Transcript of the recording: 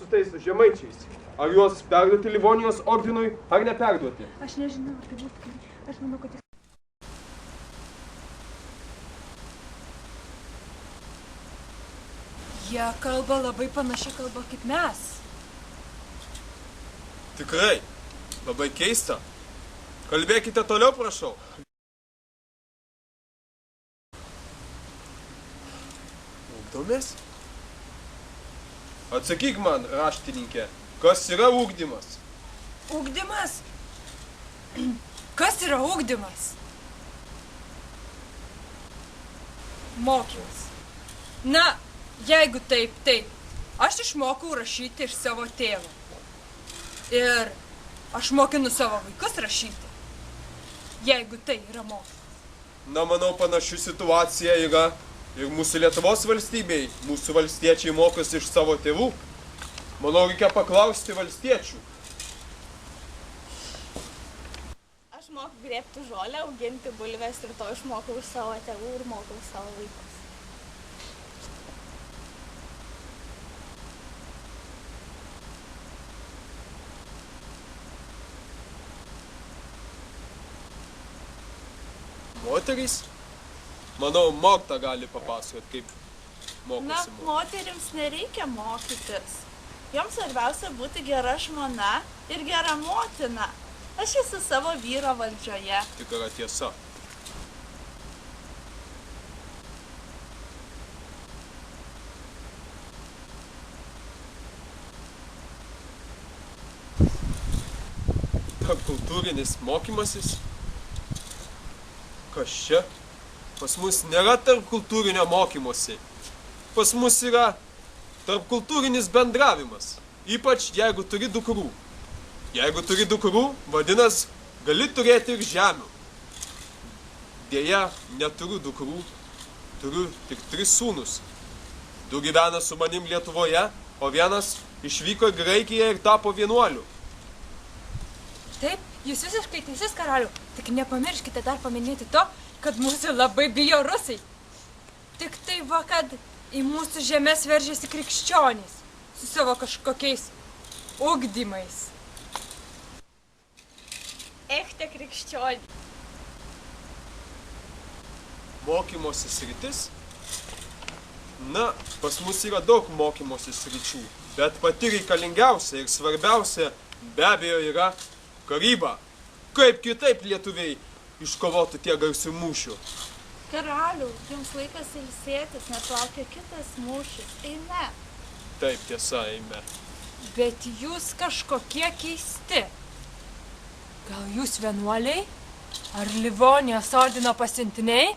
su tais žemaičiais? Ar juos perduoti Livonijos ordinui, ar neperduoti? Aš nežinau, tai būtų. Aš manau, kad jis... Jie kalba labai panašia kalba kaip mes. Tikrai, labai keista. Kalbėkite toliau, prašau. Ugdomės? Atsakyk man, raštininkė, kas yra ugdymas? Ugdymas? Kas yra ugdymas? Mokymas. Na, jeigu taip, aš išmokau rašyti iš savo tėvo. Ir aš mokinu savo vaikus rašyti. Jeigu tai yra mokymas. Na, manau, panašių situacija yra ir mūsų Lietuvos valstybei. Mūsų valstiečiai mokosi iš savo tėvų. Manau, reikia paklausti valstiečių. Aš moku grėbti žolę, auginti bulves ir to išmokau iš savo tėvų ir mokau savo vaikus. Moterys? Manau, Morta gali papasakoti, kaip mokosi. Na, moterims nereikia mokytis. Joms svarbiausia būti gera žmona ir gera motina. Aš esu savo vyro valdžioje. Tikra tiesa. Tarpkultūrinis mokymasis? Kas čia? Pas mus nėra tarpkultūrinio mokymosi. Pas mus yra tarpkultūrinis bendravimas. Ypač jeigu turi dukrų. Jeigu turi dukrų, vadinas, gali turėti ir žemių. Deja, neturiu dukrų. Turiu tik 3 sūnus. 2 gyvena su manim Lietuvoje, o vienas išvyko į Graikiją ir tapo vienuoliu. Taip, jūs visiškai teisus, karalių. Tik nepamirškite dar paminėti to, kad mūsų labai bijo rusai. Tik tai va, kad į mūsų žemės veržiasi krikščionys su savo kažkokiais ugdymais. Echte krikščionį. Mokymosi sritis? Na, pas mus yra daug mokymosi sričių, bet pati reikalingiausia ir svarbiausia be abejo yra karyba. Kaip kitaip lietuviai iškovotų tiek garsių mūšių? Karalių, jums laikas ilsėtis, nes laukia kitas mūšis. Eime. Taip, tiesa, eime. Bet jūs kažkokie keisti. Gal jūs vienuoliai? Ar Livonijos ordino pasiuntiniai?